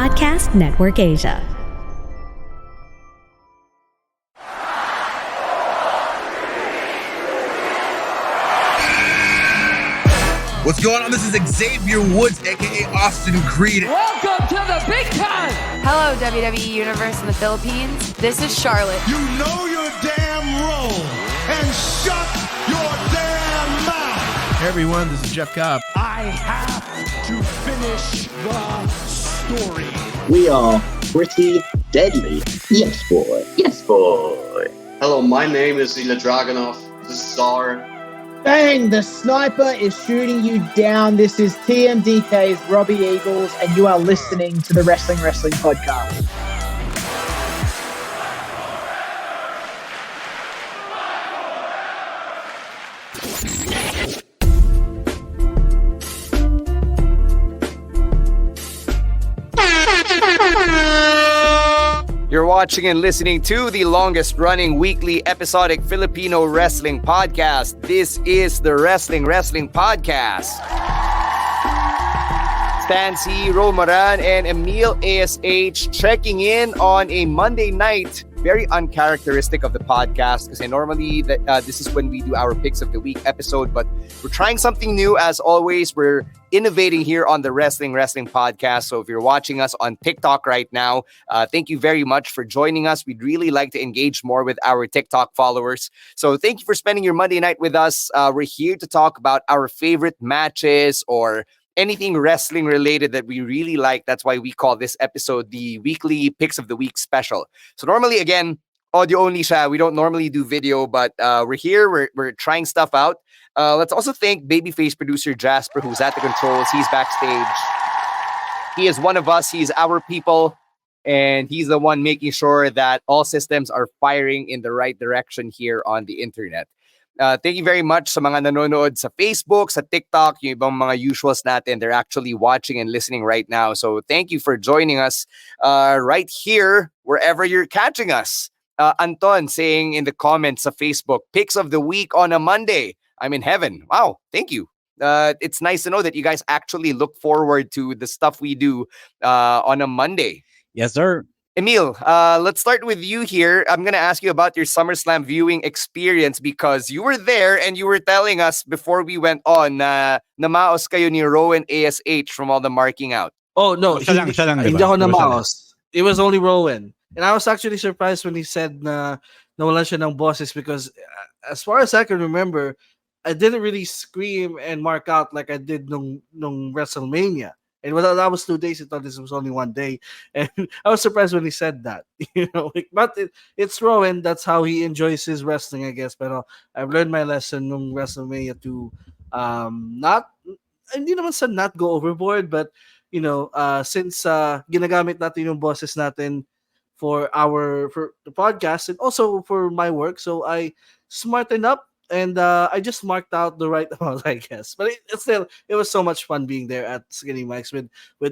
Podcast Network Asia. What's going on? This is Xavier Woods, a.k.a. Austin Creed. Welcome to the big time! Hello, WWE Universe in the Philippines. This is Charlotte. You know your damn role and shut your damn mouth. Hey everyone, this is Jeff Cobb. I have to finish the story. We are pretty deadly. Yes, boy. Yes, boy. Hello, my name is Ilya Dragunov, the Czar. Bang! The sniper is shooting you down. This is TMDK's Robbie Eagles, and you are listening to the Wrestling Podcast. You're watching and listening to the longest-running weekly episodic Filipino wrestling podcast. This is the Wrestling Podcast. Stan C, Romaran, and Emil ASH checking in on a Monday night. Very uncharacteristic of the podcast because normally this is when we do our picks of the week episode, but we're trying something new. As always, we're innovating here on the Wrestling Podcast. So if you're watching us on TikTok right now, thank you very much for joining us. We'd really like to engage more with our TikTok followers. So thank you for spending your Monday night with us. We're here to talk about our favorite matches or anything wrestling related that we really like. That's why we call this episode the weekly picks of the week special. So normally, again, audio only siya. We don't normally do video, but we're here. We're trying stuff out. Let's also thank babyface producer Jasper, who's at the controls. He's backstage. He is one of us. He's our people. And he's the one making sure that all systems are firing in the right direction here on the internet. Thank you very much sa mga nanonood sa Facebook, sa TikTok, yung ibang mga usuals natin. They're actually watching and listening right now. So thank you for joining us right here, wherever you're catching us. Anton saying in the comments sa Facebook, picks of the week on a Monday. I'm in heaven. Wow, thank you. It's nice to know that you guys actually look forward to the stuff we do on a Monday. Yes, sir. Emil, let's start with you here. I'm going to ask you about your SummerSlam viewing experience because you were there and you were telling us before we went on na namaos kayo ni Rowan ASH from all the marking out. Oh, no. Hindi ako namaos. It was only Rowan. And I was actually surprised when he said na nawalan siya ng bosses because as far as I can remember, I didn't really scream and mark out like I did nung WrestleMania. And that was 2 days. I thought this was only 1 day. And I was surprised when he said that. But it's Rowan. That's how he enjoys his wrestling, I guess. But I've learned my lesson nung WrestleMania to hindi naman sa not go overboard, but, since ginagamit natin yung bosses natin for the podcast and also for my work. So I smartened up. And I just marked out the right amount, I guess. But it was so much fun being there at Skinny Mike's with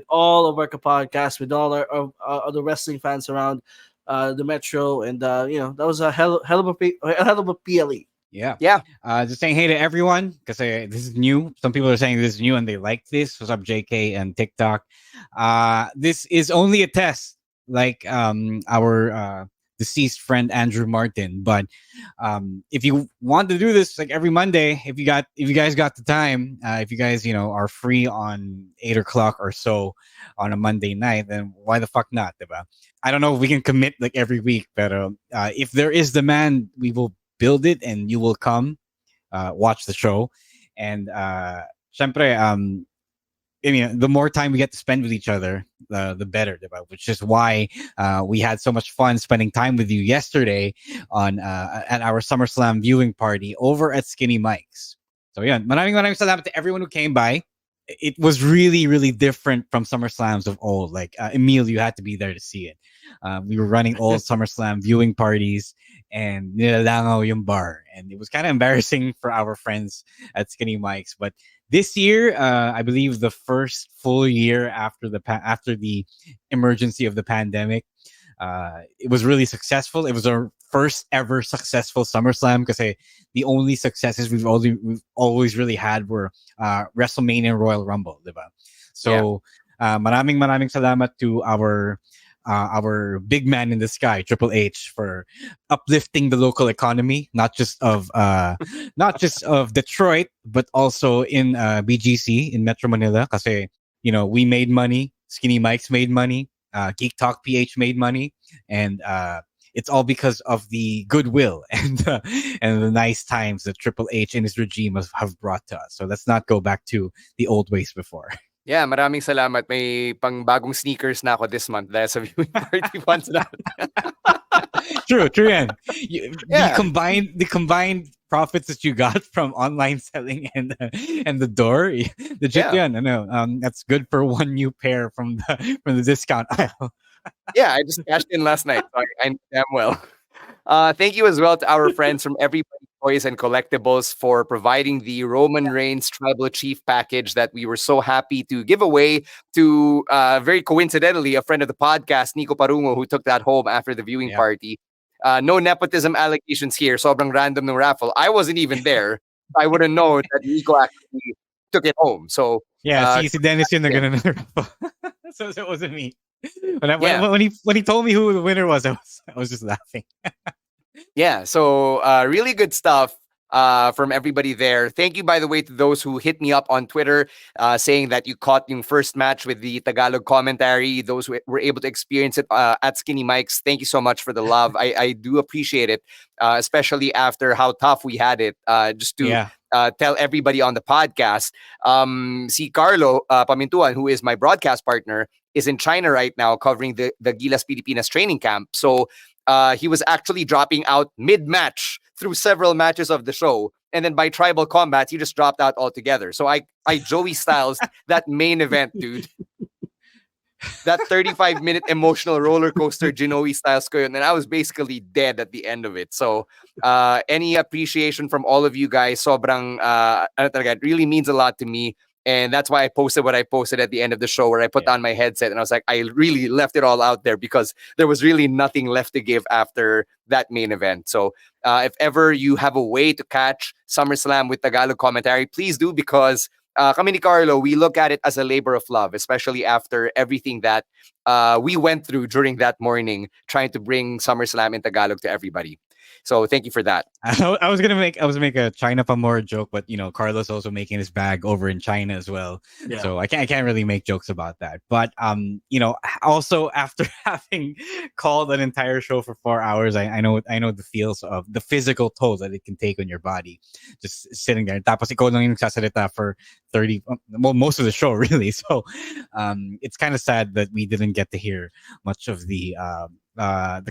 all of our podcasts, with all our the wrestling fans around the Metro, and that was a hell of a PLE. Yeah. Just saying hey to everyone because this is new. Some people are saying this is new and they like this. What's up, JK and TikTok? This is only a test, like our deceased friend Andrew Martin. But if you want to do this like every Monday, if you guys got the time, if you guys are free on 8 o'clock or so on a Monday night, then why the fuck not, diba? I don't know if we can commit like every week, but if there is demand, we will build it and you will come watch the show. And syempre, the more time we get to spend with each other, the better, which is why we had so much fun spending time with you yesterday at our SummerSlam viewing party over at Skinny Mike's. So yeah, maraming salamat to everyone who came by. It was really, really different from SummerSlams of old. Like Emil, you had to be there to see it. We were running old SummerSlam viewing parties and nilalangaw yung bar. And it was kind of embarrassing for our friends at Skinny Mike's. But this year, I believe the first full year after the emergency of the pandemic, it was really successful. It was our first ever successful SummerSlam because the only successes we've always really had were WrestleMania and Royal Rumble, diba? So maraming salamat to our big man in the sky, Triple H, for uplifting the local economy, not just of Detroit, but also in BGC in Metro Manila. Kasi we made money, Skinny Mike's made money, Geek Talk PH made money, and it's all because of the goodwill and the nice times that Triple H and his regime have brought to us. So let's not go back to the old ways before. Yeah, maraming salamat. May pang bagong sneakers na ako this month dahil sa viewing party funds na. True yan. The combined profits that you got from online selling and the door, legit yan. That's good for one new pair from the discount aisle. Yeah, I just cashed in last night, so I know damn well. Thank you as well to our friends from Everybody Toys and Collectibles for providing the Roman Reigns Tribal Chief package that we were so happy to give away to, very coincidentally, a friend of the podcast, Nico Parungo, who took that home after the viewing party. No nepotism allegations here. Sobrang random ng raffle. I wasn't even there. I wouldn't know that Nico actually took it home. So si Dennis yun na ganun ng raffle. So it wasn't me. When he told me who the winner was, I was just laughing. Yeah, so really good stuff from everybody there. Thank you, by the way, to those who hit me up on Twitter saying that you caught your first match with the Tagalog commentary. Those who were able to experience it at Skinny Mike's, thank you so much for the love. I do appreciate it, especially after how tough we had it. Just to tell everybody on the podcast, si Carlo Pamintuan, who is my broadcast partner, is in China right now covering the Gilas Pilipinas training camp. So he was actually dropping out mid-match through several matches of the show. And then by tribal combat, he just dropped out altogether. So I Joey Styles that main event, dude. That 35-minute emotional roller coaster, Joey Styles ko yun. And I was basically dead at the end of it. So any appreciation from all of you guys, sobrang, it really means a lot to me. And that's why I posted what I posted at the end of the show, where I put on my headset and I was like, I really left it all out there because there was really nothing left to give after that main event. So if ever you have a way to catch SummerSlam with Tagalog commentary, please do, because kami ni Carlo, we look at it as a labor of love, especially after everything that we went through during that morning, trying to bring SummerSlam in Tagalog to everybody. So thank you for that. I was gonna make a China Pamor joke, but Carlos also making his bag over in China as well. Yeah. So I can't really make jokes about that. But also after having called an entire show for 4 hours, I know the feels of the physical toll that it can take on your body, just sitting there. Tapos ikaw lang yung nagsasalita for 30, well, most of the show really. So it's kind of sad that we didn't get to hear much of the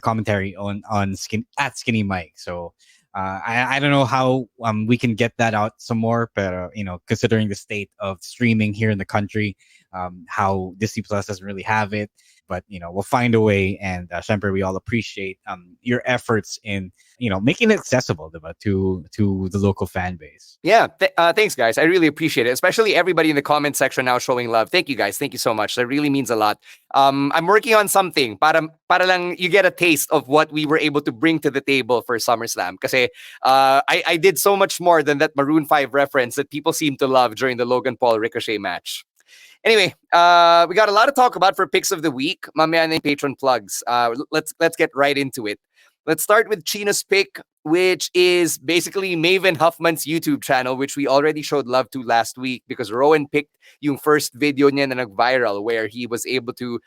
commentary on Skinny Mike. So I don't know how we can get that out some more, but considering the state of streaming here in the country, how Disney Plus doesn't really have it, but we'll find a way. And syempre, we all appreciate your efforts in making it accessible to the local fan base. Yeah, thanks guys. I really appreciate it, especially everybody in the comment section now showing love. Thank you guys. Thank you so much. That really means a lot. I'm working on something para lang you get a taste of what we were able to bring to the table for SummerSlam. Kasi I did so much more than that Maroon 5 reference that people seem to love during the Logan Paul Ricochet match. Anyway, we got a lot to talk about for picks of the week. Mamaya na yung patron plugs. Let's get right into it. Let's start with Chino's pick, which is basically Maven Huffman's YouTube channel, which we already showed love to last week because Rowan picked yung first video niya na nag-viral where he was able to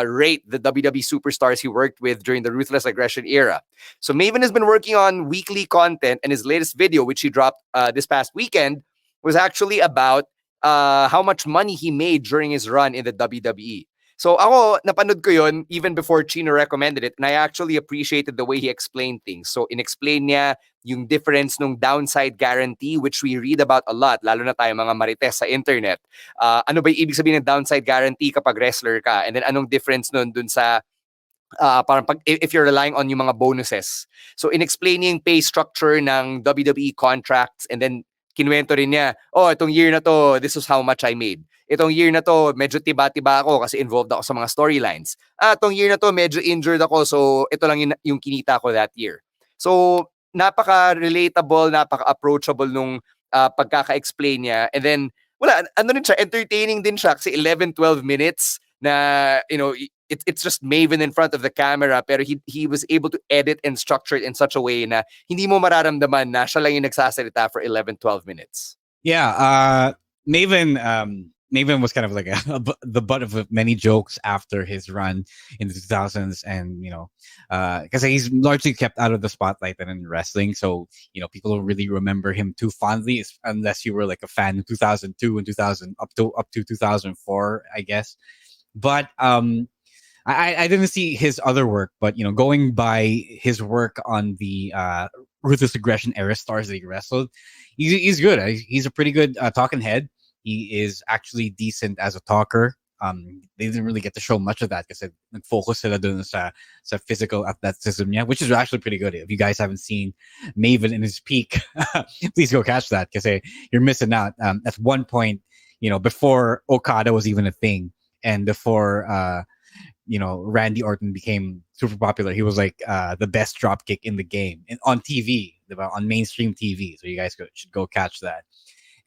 rate the WWE superstars he worked with during the Ruthless Aggression era. So Maven has been working on weekly content, and his latest video, which he dropped this past weekend, was actually about how much money he made during his run in the WWE. So ako, napanood ko yun even before Chino recommended it, and I actually appreciated the way he explained things. So in-explain niya yung difference nung downside guarantee, which we read about a lot, lalo na tayo mga marites sa internet. Ano ba yung ibig sabihin ng downside guarantee kapag wrestler ka? And then anong difference nun dun sa parang if you're relying on yung mga bonuses. So in-explaining pay structure ng WWE contracts, and then kinuwento rin niya, itong year na to, this is how much I made. Itong year na to, medyo tiba-tiba ako kasi involved ako sa mga storylines. Itong year na to, medyo injured ako, so ito lang yung kinita ko that year. So, napaka-relatable, napaka-approachable nung pagkaka-explain niya. And then, wala, ano din siya, entertaining din siya kasi 11-12 minutes na, it's just Maven in front of the camera, pero he was able to edit and structure it in such a way na hindi mo mararamdaman na siya lang yung nagsasalita for 11-12 minutes. Yeah, Maven was kind of like the butt of many jokes after his run in the 2000s, and because he's largely kept out of the spotlight and in wrestling, so people don't really remember him too fondly unless you were like a fan in 2002 and 2000 up to 2004, I guess. But I didn't see his other work, but going by his work on the Ruthless Aggression era stars that he wrestled, he's good. He's a pretty good talking head. He is actually decent as a talker. They didn't really get to show much of that because nag-focus sila dun sa physical athleticism niya, which is actually pretty good. If you guys haven't seen Maven in his peak, please go catch that because you're missing out. At one point, before Okada was even a thing, and before Randy Orton became super popular, he was like the best dropkick in the game on TV, on mainstream TV. So you guys should go catch that.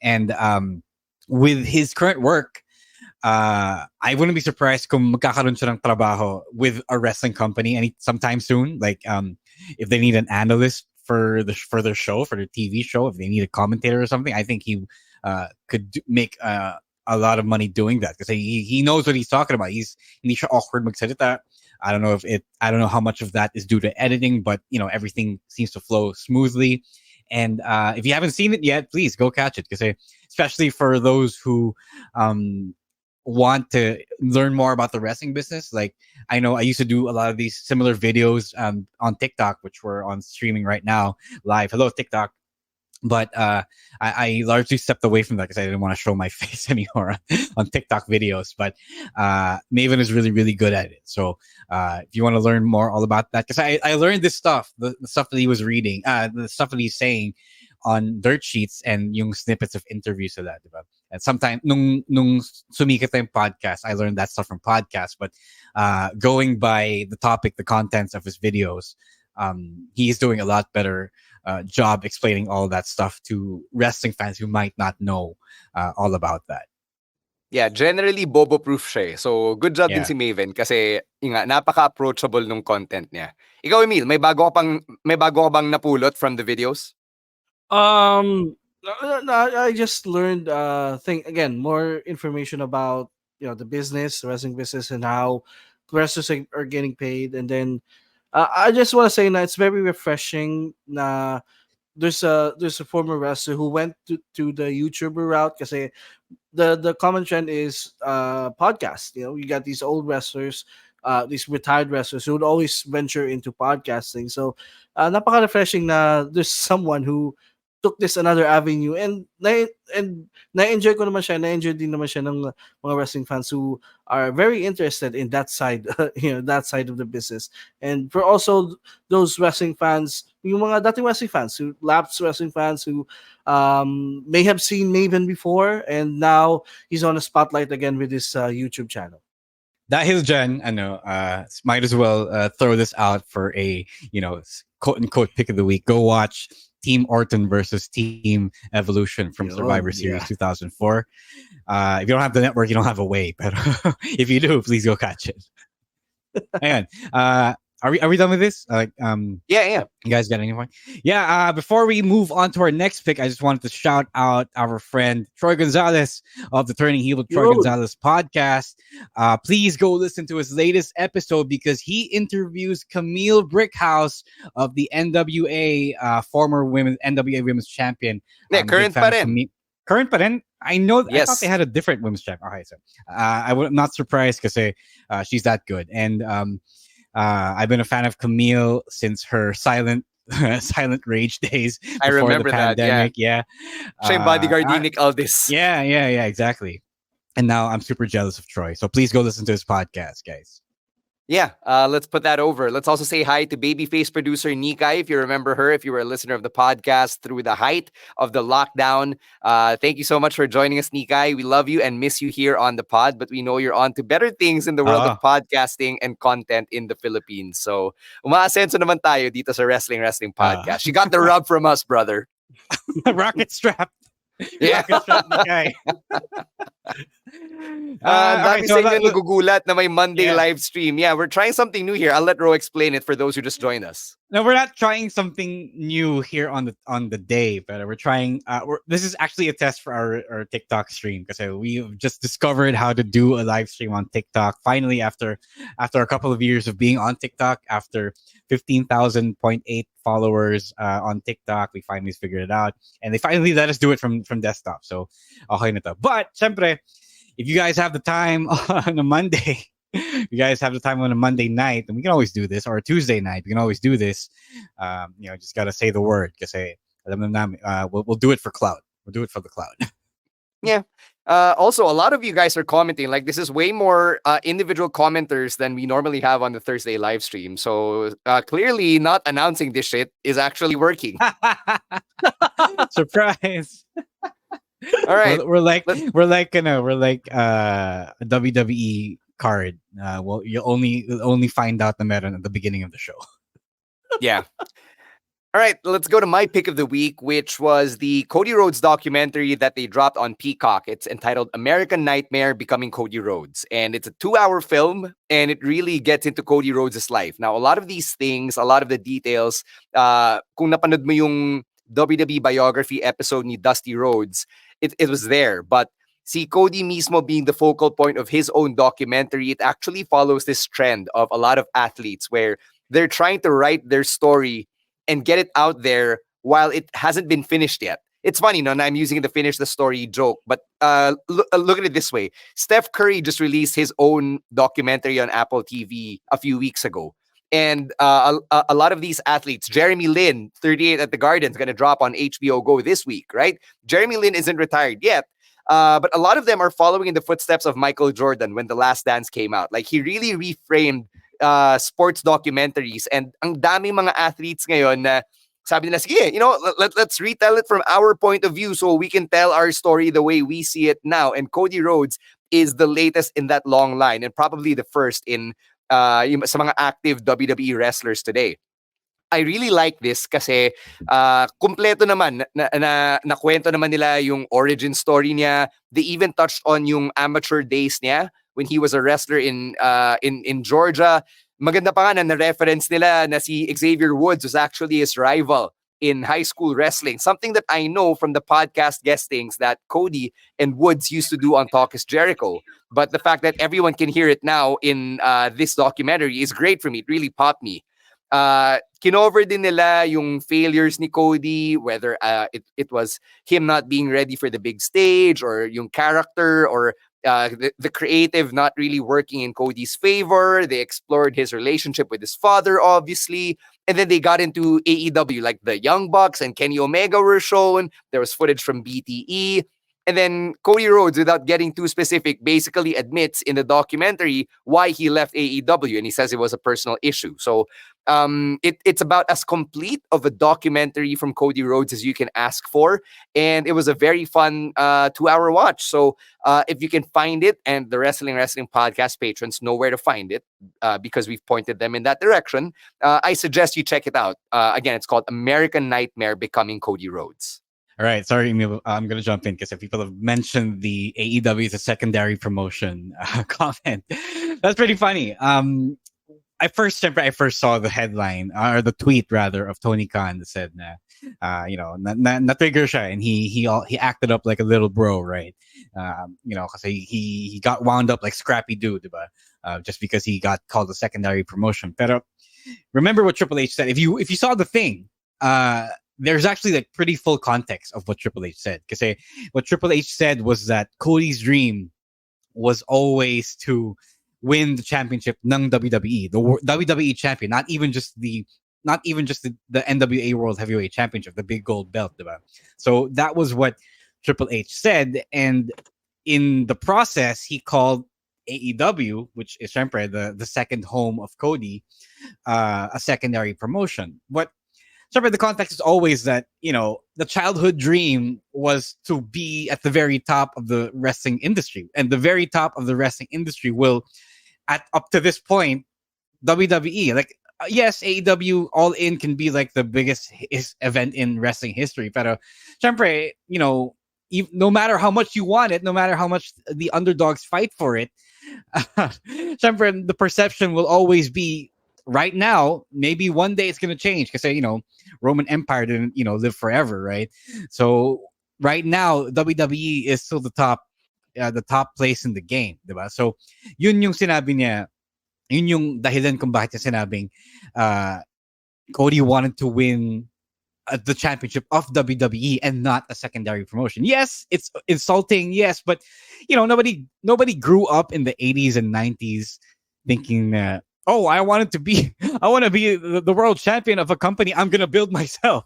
And with his current work, I wouldn't be surprised kung magkakaroon siya ng trabaho with a wrestling company sometime soon. Like if they need an analyst for their show, for their TV show, if they need a commentator or something, I think he could make a lot of money doing that because he knows what he's talking about. Hindi siya awkward magsalita. I don't know how much of that is due to editing, but everything seems to flow smoothly. And if you haven't seen it yet, please go catch it because especially for those who want to learn more about the wrestling business. Like I know I used to do a lot of these similar videos on TikTok, which we're on streaming right now live. Hello, TikTok. But I largely stepped away from that because I didn't want to show my face anymore on TikTok videos. But Maven is really, really good at it. So if you want to learn more all about that, because I learned this stuff, the stuff that he was reading, the stuff that he's saying on dirt sheets and yung snippets of interviews of that. Diba? And sometimes nung sumikat yung podcast, I learned that stuff from podcasts. But going by the topic, the contents of his videos, he's doing a lot better job explaining all that stuff to wrestling fans who might not know all about that. Yeah, generally bobo-proof siya. So good job din si Maven kasi napaka-approachable nung content niya. Ikaw, Emil, may bago ka bang napulot from the videos? I just learned more information about the business, the wrestling business, and how wrestlers are getting paid. And then I just want to say that it's very refreshing. There's a former wrestler who went to the YouTuber route kasi the common trend is podcast. You got these old wrestlers, these retired wrestlers who would always venture into podcasting. So napaka-refreshing na there's someone who took this another avenue, and na-enjoy ko naman siya, na-enjoy din naman siya ng mga wrestling fans who are very interested in that side, that side of the business. And for also those wrestling fans, yung mga dating wrestling fans, who lapsed wrestling fans who may have seen Maven before, and now he's on the spotlight again with his YouTube channel. Dahil dyan, might as well throw this out for a, quote-unquote pick of the week. Go watch Team Orton versus Team Evolution from Survivor Series 2004. If you don't have the network, you don't have a way. But if you do, please go catch it. Ayan. Are we done with this? Yeah. You guys got any more? Yeah. Before we move on to our next pick, I just wanted to shout out our friend Troy Gonzalez of the Turning Heel with Troy Gonzalez podcast. Please go listen to his latest episode because he interviews Camille Brickhouse of the NWA, former NWA Women's Champion. Current pa rin. Current pa rin? I know. Yes. I thought they had a different women's champion. Okay, so I'm not surprised because she's that good. And I've been a fan of Camille since her silent rage days. I remember the pandemic. Yeah. Siya yung bodyguard ni Nick Aldis. Yeah, exactly. And now I'm super jealous of Troy. So please go listen to his podcast, guys. Yeah, let's put that over. Let's also say hi to babyface producer Nikai, if you remember her, if you were a listener of the podcast through the height of the lockdown. Thank you so much for joining us, Nikai. We love you and miss you here on the pod, but we know you're on to better things in the world of podcasting and content in the Philippines. So, umaasenso naman tayo dito sa Wrestling Podcast. You got the rub from us, brother. Rocket strap. Yeah. Okay. Dami sa inyo let- nagugulat na may Monday Yeah. live stream. Yeah, we're trying something new here. I'll let Ro explain it for those who just joined us. No, we're not trying something new here on the day, but we're trying. This is actually a test for our TikTok stream because we've just discovered how to do a live stream on TikTok. Finally, after a couple of years of being on TikTok, after 15,000.8 followers on TikTok, we finally figured it out, and they finally let us do it from desktop. So, okay na to. But, syempre, if you guys have the time on a Monday. You guys have the time on a Monday night, and we can always do this, or a Tuesday night. We can always do this. Just gotta say the word. Kasi alam namin, we'll do it for clout. We'll do it for the clout. Yeah. Also, a lot of you guys are commenting. Like, this is way more individual commenters than we normally have on the Thursday live stream. So clearly, not announcing this shit is actually working. Surprise! All right, we're like a WWE card. Well, you'll only find out the meta at the beginning of the show. Yeah. All right, let's go to my pick of the week, which was the Cody Rhodes documentary that they dropped on Peacock. It's entitled American Nightmare Becoming Cody Rhodes. And it's a 2-hour film, and it really gets into Cody Rhodes' life. Now, a lot of these things, a lot of the details, kung napanood mo yung WWE biography episode ni Dusty Rhodes, it was there. But see, Cody mismo being the focal point of his own documentary, it actually follows this trend of a lot of athletes where they're trying to write their story and get it out there while it hasn't been finished yet. It's funny, no? And I'm using the finish the story joke, but look at it this way. Steph Curry just released his own documentary on Apple TV a few weeks ago. And a lot of these athletes, Jeremy Lin, 38 at the Garden, is going to drop on HBO Go this week, right? Jeremy Lin isn't retired yet, but a lot of them are following in the footsteps of Michael Jordan when The Last Dance came out. Like, he really reframed sports documentaries, and ang dami mga athletes ngayon na sabi nila, sige, let's retell it from our point of view so we can tell our story the way we see it now. And Cody Rhodes is the latest in that long line and probably the first in sa mga active WWE wrestlers today. I really like this kasi kumpleto naman na kwento naman nila yung origin story niya. They even touched on yung amateur days niya when he was a wrestler in Georgia. Maganda pa nga na reference nila na si Xavier Woods was actually his rival in high school wrestling. Something that I know from the podcast guestings that Cody and Woods used to do on Talk is Jericho. But the fact that everyone can hear it now in this documentary is great for me. It really popped me. Kinover din nila yung failures ni Cody, whether it was him not being ready for the big stage, or yung character, or the creative not really working in Cody's favor. They explored his relationship with his father, obviously. And then they got into AEW, like the Young Bucks and Kenny Omega were shown. There was footage from BTE. And then Cody Rhodes, without getting too specific, basically admits in the documentary why he left AEW. And he says it was a personal issue. So it's about as complete of a documentary from Cody Rhodes as you can ask for. And it was a very fun 2-hour watch. So if you can find it, and the Wrestling Podcast patrons know where to find it because we've pointed them in that direction, I suggest you check it out. Again, it's called American Nightmare Becoming Cody Rhodes. All right, sorry, Emil. I'm going to jump in because if people have mentioned the AEW as a secondary promotion comment, that's pretty funny. I first saw the headline or the tweet rather of Tony Khan that said, na-trigger siya, and he acted up like a little bro, right? Because he got wound up like Scrappy Doo, diba? Just because he got called a secondary promotion. Pero remember what Triple H said. If you saw the thing, there's actually like pretty full context of what Triple H said. Because what Triple H said was that Cody's dream was always to win the championship ng WWE, the WWE champion, not even just the NWA World Heavyweight Championship, the big gold belt, diba? So that was what Triple H said, and in the process, he called AEW, which is the second home of Cody, a secondary promotion. But the context is always that, the childhood dream was to be at the very top of the wrestling industry. And the very top of the wrestling industry will, up to this point, WWE. Like, yes, AEW All In can be like the biggest event in wrestling history. Pero, syempre, no matter how much you want it, no matter how much the underdogs fight for it, syempre, the perception will always be right now. Maybe one day it's going to change because Roman Empire didn't live forever, right? So right now WWE is still the top place in the game, diba? So yun yung sinabi niya, yun yung dahilan kung bakit niya sinabing Cody wanted to win the championship of WWE and not a secondary promotion. Yes, it's insulting. Yes, but nobody grew up in the 80s and 90s thinking that, oh, I want to be the world champion of a company I'm gonna build myself.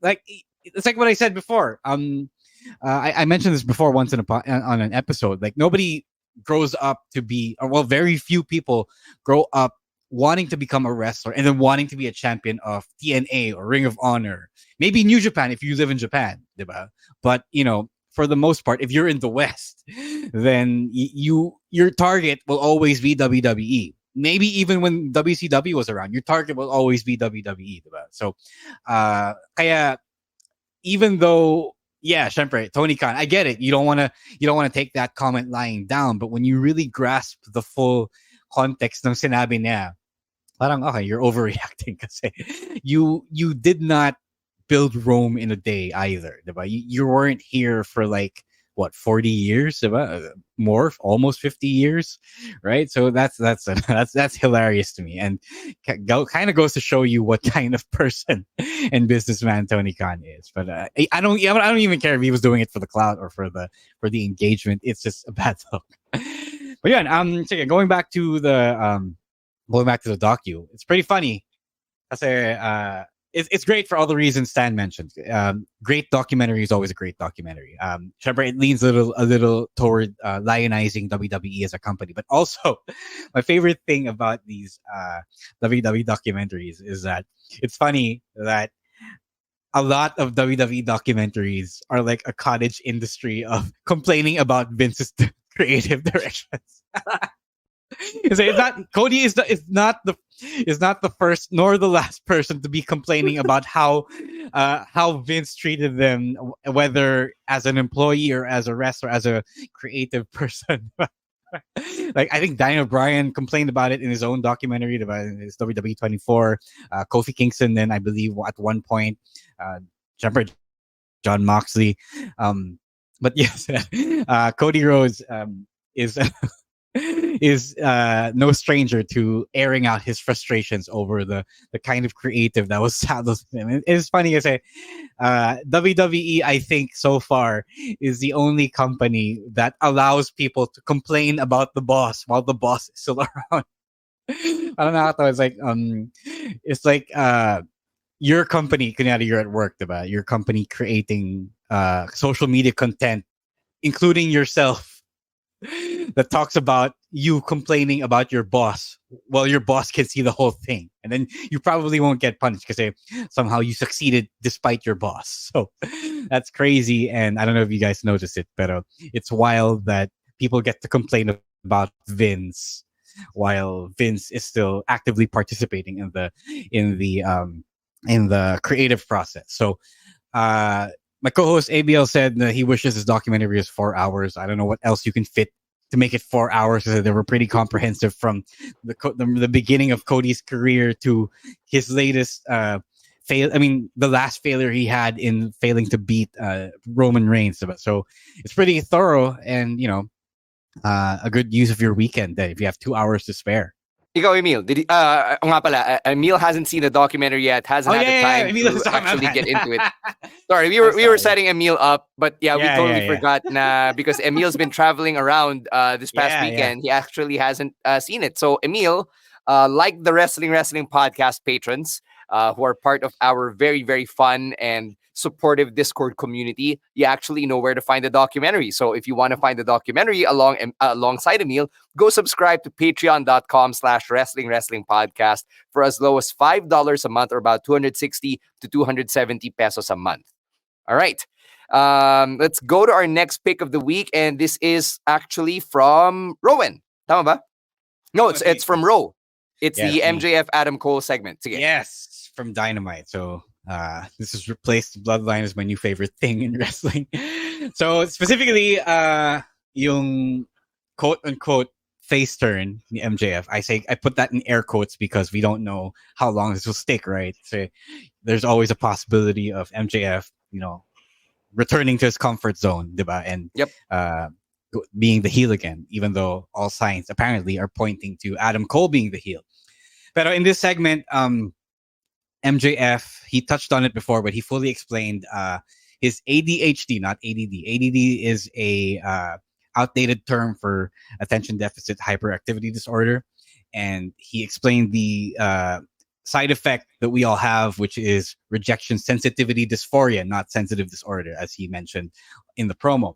Like it's like what I said before. I mentioned this before once on an episode. Like nobody grows up to be, or well, very few people grow up wanting to become a wrestler and then wanting to be a champion of TNA or Ring of Honor. Maybe New Japan if you live in Japan, diba? But for the most part, if you're in the West, then your target will always be WWE. Maybe even when WCW was around, your target will always be WWE, diba? So, kaya even though, yeah, syempre, Tony Khan, I get it. You don't want to take that comment lying down, but when you really grasp the full context ng sinabi niya, parang okay, you're overreacting kasi you did not build Rome in a day either, diba? You weren't here for like 40 years, diba? More, almost 50 years, right? So that's hilarious to me, and kind of goes to show you what kind of person and businessman Tony Khan is. But I don't even care if he was doing it for the clout or for the engagement. It's just a bad look. But yeah, so going back to the docu, it's pretty funny. It's great for all the reasons Stan mentioned. Great documentary is always a great documentary. It leans a little toward lionizing WWE as a company, but also my favorite thing about these WWE documentaries is that it's funny that a lot of WWE documentaries are like a cottage industry of complaining about Vince's creative directions. It's not Cody is not the first nor the last person to be complaining about how Vince treated them, whether as an employee or as a wrestler, as a creative person. Like I think Daniel Bryan complained about it in his own documentary about his WWE 24. Kofi Kingston, then I believe at one point, John Moxley. But yes, Cody Rhodes is no stranger to airing out his frustrations over the kind of creative that was saddled with him. It's funny to say, WWE, I think so far is the only company that allows people to complain about the boss while the boss is still around. I don't know how to. It's like your company, kunyari you're at work, diba? Your company creating social media content, including yourself, that talks about you complaining about your boss. Well, your boss can see the whole thing, and then you probably won't get punished because somehow you succeeded despite your boss. So that's crazy, and I don't know if you guys noticed it, but it's wild that people get to complain about Vince while Vince is still actively participating in the creative process. So my co-host ABL said that he wishes his documentary is 4 hours. I don't know what else you can fit to make it 4 hours. They were pretty comprehensive from the beginning of Cody's career to his latest the last failure he had in failing to beat Roman Reigns. So it's pretty thorough and a good use of your weekend if you have 2 hours to spare. Ikaw, Emil, nga pala, Emil hasn't seen the documentary yet, hasn't had the time to actually get into it. Sorry, we were setting Emil up, but we totally forgot because Emil's been traveling around this past weekend. He actually hasn't seen it. So Emil, like the Wrestling Podcast patrons who are part of our very, very fun and supportive Discord community, you actually know where to find the documentary. So if you want to find the documentary alongside Emil, go subscribe to patreon.com/wrestling podcast for as low as $5 a month, or about 260 to 270 pesos a month. All right. Let's go to our next pick of the week, and this is actually from Rowan. Tama ba? No, it's from Ro. It's the MJF Adam Cole segment. Sige. Yes, from Dynamite. So This has replaced Bloodline as my new favorite thing in wrestling. So specifically, yung quote unquote face turn the MJF. I put that in air quotes because we don't know how long this will stick, right? So there's always a possibility of MJF, returning to his comfort zone, diba? And being the heel again, even though all signs apparently are pointing to Adam Cole being the heel. But in this segment, MJF, he touched on it before, but he fully explained his ADHD, not ADD. ADD is a outdated term for attention deficit hyperactivity disorder. And he explained the side effect that we all have, which is rejection sensitivity dysphoria, not sensitive disorder, as he mentioned in the promo.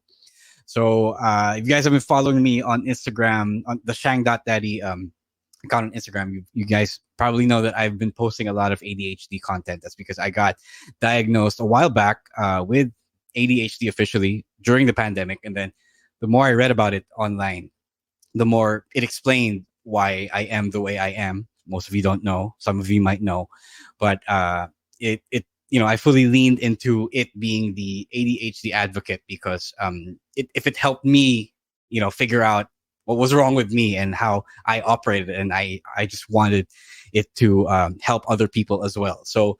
So if you guys have been following me on Instagram, on the Shang.Daddy account on Instagram, you guys probably know that I've been posting a lot of ADHD content. That's because I got diagnosed a while back with ADHD officially during the pandemic. And then the more I read about it online, the more it explained why I am the way I am. Most of you don't know. Some of you might know. But it I fully leaned into it being the ADHD advocate because if it helped me, figure out what was wrong with me and how I operated, and I just wanted it to help other people as well. So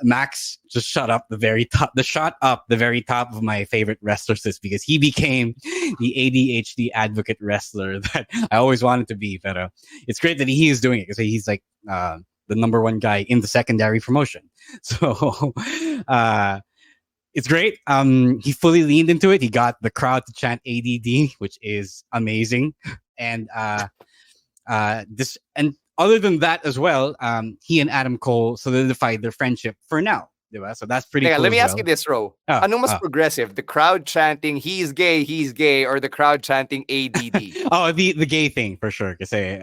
Max just shot up the very top of my favorite wrestlers list because he became the ADHD advocate wrestler that I always wanted to be. But it's great that he is doing it because he's like the number one guy in the secondary promotion. So it's great. He fully leaned into it. He got the crowd to chant ADD, which is amazing. And other than that as well, he and Adam Cole solidified their friendship for now. Diba? So that's pretty cool. Let me ask you this, Ro. Ano mas progressive? The crowd chanting he's gay, or the crowd chanting ADD? The gay thing for sure. Kasi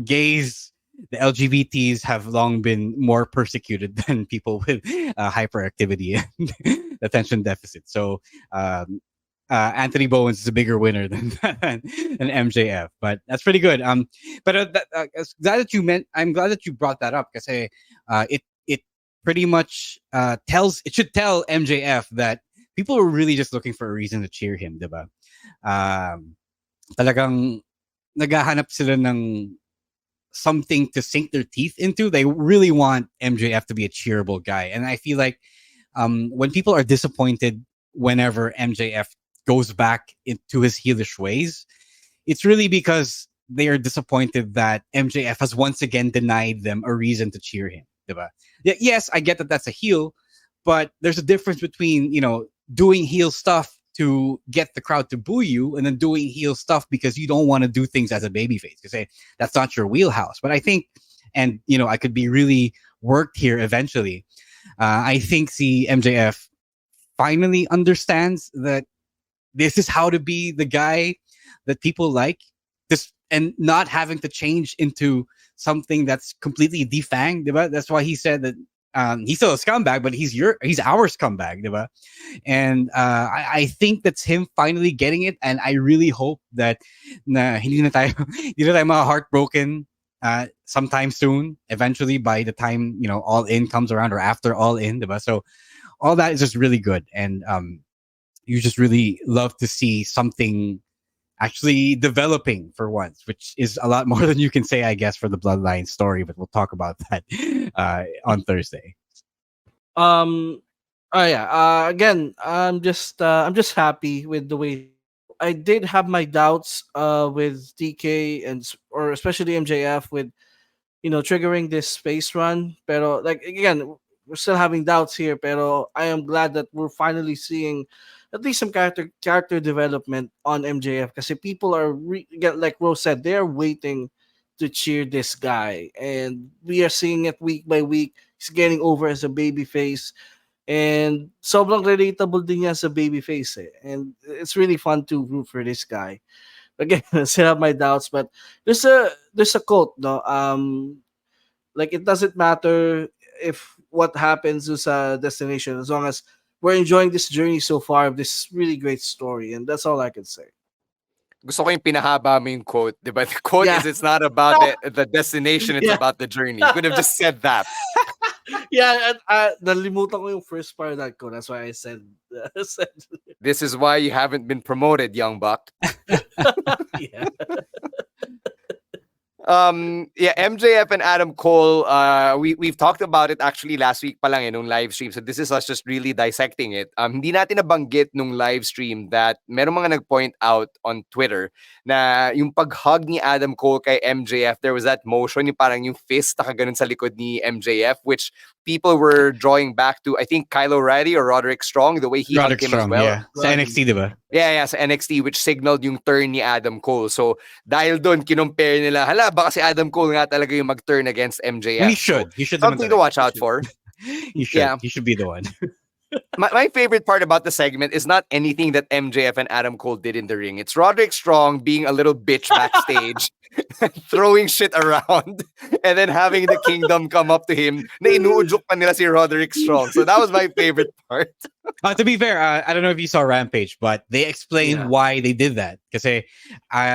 gays, the LGBTs have long been more persecuted than people with hyperactivity and attention deficit. So Anthony Bowens is a bigger winner than MJF, but that's pretty good. But I'm glad that you brought that up because it pretty much should tell MJF that people are really just looking for a reason to cheer him, diba? Talagang naghahanap sila ng something to sink their teeth into. They really want MJF to be a cheerable guy, and I feel like when people are disappointed whenever MJF goes back into his heelish ways, it's really because they are disappointed that MJF has once again denied them a reason to cheer him. Diba? Yes, I get that that's a heel, but there's a difference between doing heel stuff to get the crowd to boo you and then doing heel stuff because you don't want to do things as a babyface. You say that's not your wheelhouse. But I think, and I could be really worked here eventually. I think the MJF finally understands that this is how to be the guy that people like, this, and not having to change into something that's completely defanged. Diba? That's why he said that he's still a scumbag, but he's our scumbag, diba? And I think that's him finally getting it, and I really hope that hindi na tayo mga heartbroken sometime soon. Eventually, by the time All In comes around, or after All In, diba? So all that is just really good, and you just really love to see something actually developing for once, which is a lot more than you can say, I guess, for the Bloodline story. But we'll talk about that on Thursday. Again, I'm just happy with the way. I did have my doubts with DK or especially MJF with triggering this space run. Pero again, we're still having doubts here. Pero I am glad that we're finally seeing at least some character development on MJF, because people are like Rose said, they're waiting to cheer this guy, and we are seeing it week by week. He's getting over as a babyface, and sobrang relatable din niya as a babyface, and it's really fun to root for this guy. Again, I still have my doubts, but there's a quote, no, like it doesn't matter if what happens is a destination, as long as we're enjoying this journey so far of this really great story, and that's all I can say. Gusto ko yung pinahaba mo yung quote, di ba? The quote is, it's not about the destination, it's about the journey. You could have just said that. Yeah, and nalimutan ko yung first part of that ko. That's why I said, This is why you haven't been promoted, young buck. yeah. Yeah, MJF and Adam Cole, we've talked about it actually last week pa lang nung live stream. So this is us just really dissecting it. Hindi natin nabanggit nung live stream that meron mga nag-point out on Twitter na yung pag-hug ni Adam Cole kay MJF, there was that motion, yung parang yung fist nakaganon sa likod ni MJF, which people were drawing back to, I think, Kyle O'Reilly or Roderick Strong, the way he hugged him as well. Yeah. Sa NXT, diba? Yeah, sa NXT, which signaled yung turn ni Adam Cole. So, dahil doon, kinumpare nila, hala, baka si Adam Cole nga talaga yung mag-turn against MJF. He should. He should. Something to watch out for. He should. Yeah. He should be the one. My favorite part about the segment is not anything that MJF and Adam Cole did in the ring. It's Roderick Strong being a little bitch backstage, throwing shit around, and then having the Kingdom come up to him. Na inuudyok pa nila si Roderick Strong. So that was my favorite part. To be fair, I don't know if you saw Rampage, but they explained why they did that. Because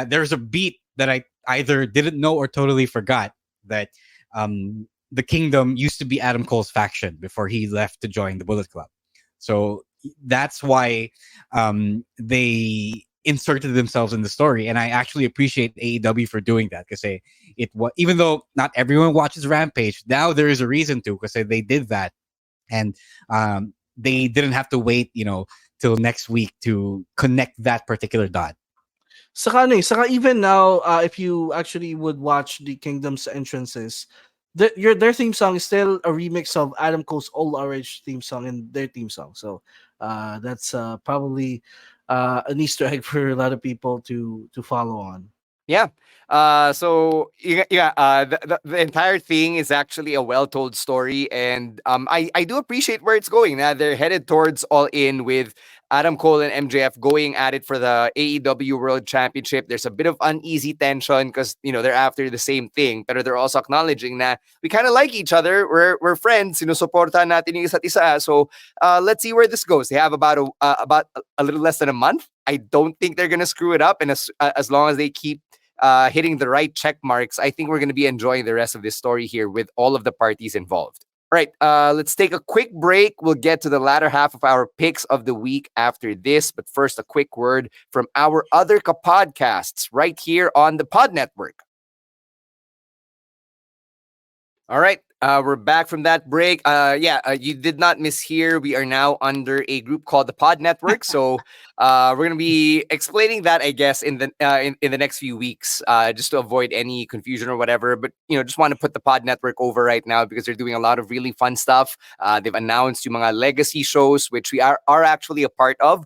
there's a beat that I either didn't know or totally forgot that the Kingdom used to be Adam Cole's faction before he left to join the Bullet Club. So that's why they inserted themselves in the story, and I actually appreciate AEW for doing that because even though not everyone watches Rampage, now there is a reason to because they did that, and they didn't have to wait, till next week to connect that particular dot. Saka even now, if you actually would watch the Kingdom's entrances, their theme song is still a remix of Adam Cole's All Orange theme song and their theme song. So that's probably an Easter egg for a lot of people to follow on. Yeah. The entire thing is actually a well-told story, and I do appreciate where it's going. Now they're headed towards All In with Adam Cole and MJF going at it for the AEW World Championship. There's a bit of uneasy tension because they're after the same thing, but they're also acknowledging that we kind of like each other. We're friends. Supportan natin yung isa't isa. So let's see where this goes. They have about a little less than a month. I don't think they're gonna screw it up, and as long as they keep hitting the right check marks, I think we're going to be enjoying the rest of this story here with all of the parties involved. All right, let's take a quick break. We'll get to the latter half of our picks of the week after this. But first, a quick word from our other podcasts right here on the Pod Network. All right, we're back from that break. You did not mishear. We are now under a group called the Pod Network. So we're going to be explaining that, I guess, in the next few weeks, just to avoid any confusion or whatever. But just want to put the Pod Network over right now because they're doing a lot of really fun stuff. They've announced yung mga legacy shows, which we are actually a part of.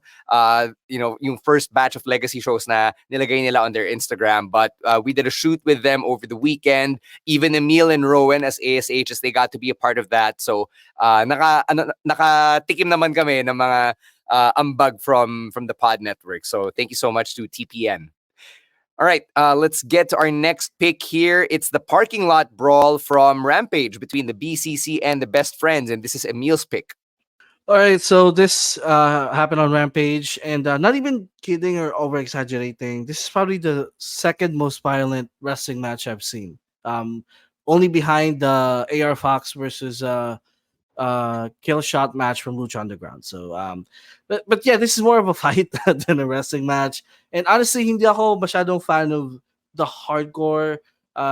Yung first batch of legacy shows na nilagay nila on their Instagram. But we did a shoot with them over the weekend. Even Emil and Rowan as ASHs, they got to be a part of that. So nakatikim naman kami ng mga ambag from the Pod Network. So thank you so much to TPN. All right, let's get to our next pick here. It's the parking lot brawl from Rampage between the BCC and the Best Friends, and this is Emil's pick. All right, so this happened on Rampage, and not even kidding or over-exaggerating, this is probably the second most violent wrestling match I've seen. Only behind the AR Fox versus kill shot match from Lucha Underground. So, but yeah, this is more of a fight than a wrestling match. And honestly, hindi ako masyadong fan of the hardcore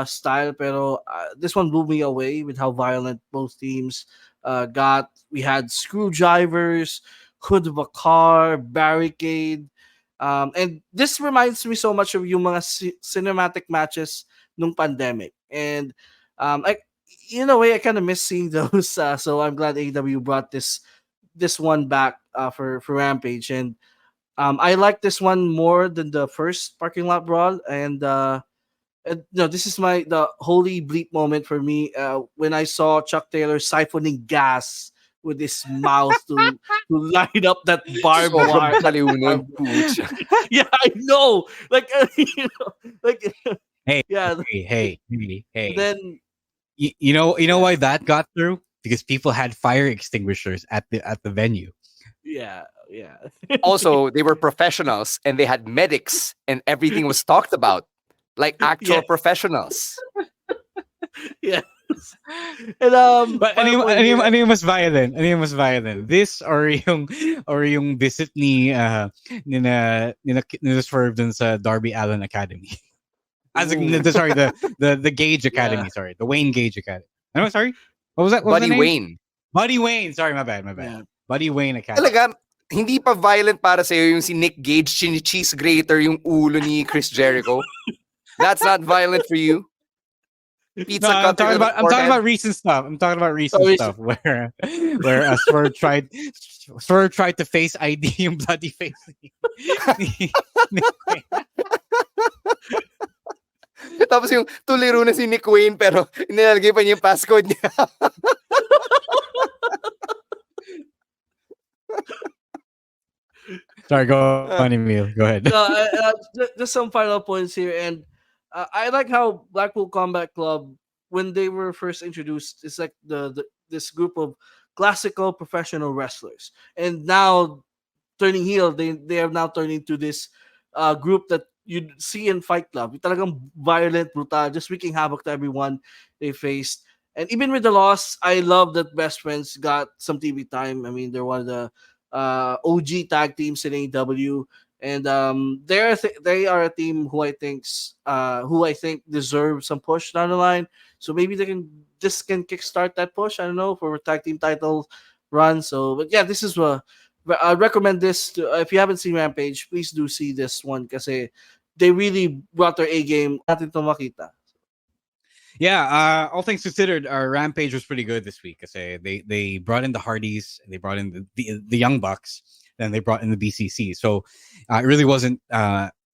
style, pero this one blew me away with how violent both teams got. We had screwdrivers, hood of a car, barricade, and this reminds me so much of yung mga cinematic matches nung pandemic. And in a way, I kind of miss seeing those. So I'm glad AEW brought this one back for Rampage. And I like this one more than the first parking lot brawl. And this is the holy bleep moment for me when I saw Chuck Taylor siphoning gas with his mouth to light up that barbed wire. Yeah, I know. Hey. Then you know why that got through? Because people had fire extinguishers at the venue. Yeah. Also, they were professionals and they had medics and everything was talked about like actual professionals. Yeah. And But ano yung mas violent? Ano yung mas violent? This or yung visit ni Swerve dun sa Darby Allin Academy? Sorry, the Gage Academy, sorry. The Wayne Gage Academy. Ano, sorry? What was that? What Buddy was the name? Wayne. Buddy Wayne. Sorry, my bad. Yeah. Buddy Wayne Academy. Talaga, hindi pa violent para sa'yo yung si Nick Gage cheese grater yung ulo ni Chris Jericho? That's not violent for you? Pizza I'm talking about recent stuff. I'm talking about recent stuff where Swerve tried to face ID yung bloody face. Tapos yung tuliro na si Nick Wayne pero nilalagay pa niya yung passcode niya. Sorry, go on, Emil. Go ahead. Just some final points here, and I like how Blackpool Combat Club, when they were first introduced, it's like this group of classical professional wrestlers, and now turning heel, they have now turned into this group that you'd see in Fight Club. Yung talagang violent, brutal, just wreaking havoc to everyone they faced. And even with the loss, I love that Best Friends got some TV time. I mean, they're one of the OG tag teams in AEW, and they are a team who I think deserve some push down the line. So maybe they can kickstart that push. I don't know, for a tag team title run. So, but yeah, this is I recommend this to, if you haven't seen Rampage, please do see this one because they really brought their A game. Natin to makita. Yeah, all things considered, our Rampage was pretty good this week. They brought in the Hardys, they brought in the Young Bucks, then they brought in the BCC. So it really wasn't.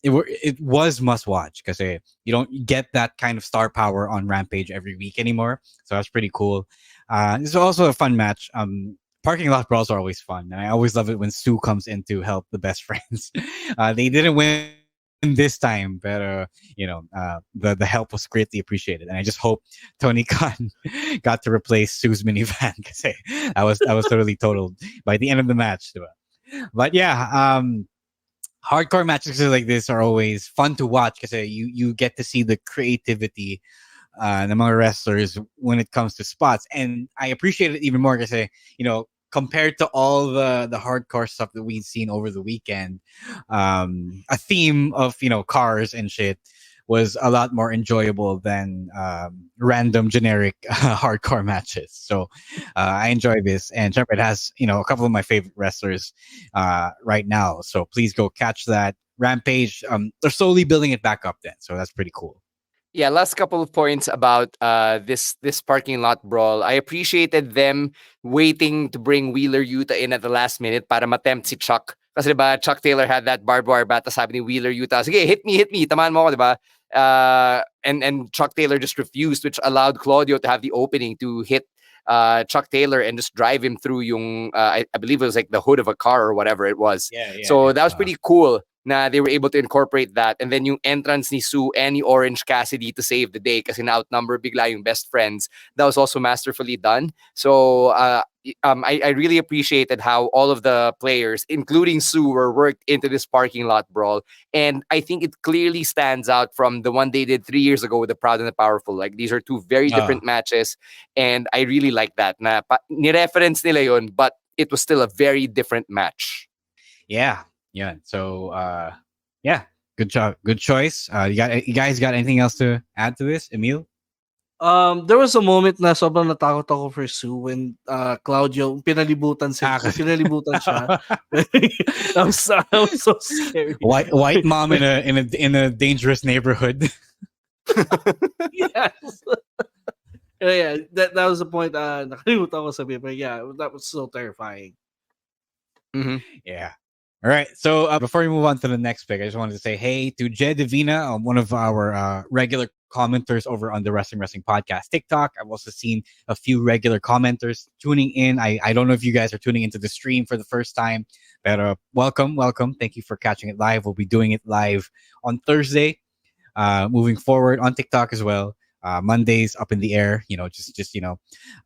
It was must watch because you don't get that kind of star power on Rampage every week anymore. So that's pretty cool. This is also a fun match. Parking lot brawls are always fun, and I always love it when Stu comes in to help the Best Friends. They didn't win this time, but the help was greatly appreciated, and I just hope Tony Khan got to replace Sue's minivan because I was totally totaled by the end of the match. But yeah, hardcore matches like this are always fun to watch because you get to see the creativity ng mga wrestlers when it comes to spots, and I appreciate it even more because compared to all the hardcore stuff that we've seen over the weekend, a theme of cars and shit was a lot more enjoyable than random generic hardcore matches. So I enjoy this, and it has a couple of my favorite wrestlers right now. So please go catch that Rampage. They're slowly building it back up then, so that's pretty cool. Yeah, last couple of points about this parking lot brawl. I appreciated them waiting to bring Wheeler Yuta in at the last minute para matempt si Chuck. Kasi diba, Chuck Taylor had that barbed wire bat, sabi ni Wheeler Yuta, sige, hit me, tamaan mo ako, diba? And Chuck Taylor just refused, which allowed Claudio to have the opening to hit Chuck Taylor and just drive him through yung, I believe it was like the hood of a car or whatever it was. So that was pretty cool. Na they were able to incorporate that, and then yung entrance ni Sue and ni Orange Cassidy to save the day kasi na-outnumber bigla yung Best Friends. That was also masterfully done. So I really appreciated how all of the players, including Sue, were worked into this parking lot brawl, and I think it clearly stands out from the one they did 3 years ago with the Proud and the Powerful. Like, these are two very different matches, and I really like that. Na ni-reference nila yun, but it was still a very different match. Yeah. So, good job. Good choice. You guys got anything else to add to this, Emil? There was a moment na sobrang natakot ako for Sue when Claudio pinalibutan siya. That was so scary. White mom in a dangerous neighborhood. Yes. Yeah, that was the point. Nakalimutan ko sabihin, but yeah, that was so terrifying. Mm-hmm. Yeah. All right. So before we move on to the next pick, I just wanted to say hey to Jed Divina, one of our regular commenters over on the Wrestling Podcast TikTok. I've also seen a few regular commenters tuning in. I don't know if you guys are tuning into the stream for the first time, but welcome. Thank you for catching it live. We'll be doing it live on Thursday, moving forward on TikTok as well. Mondays up in the air, just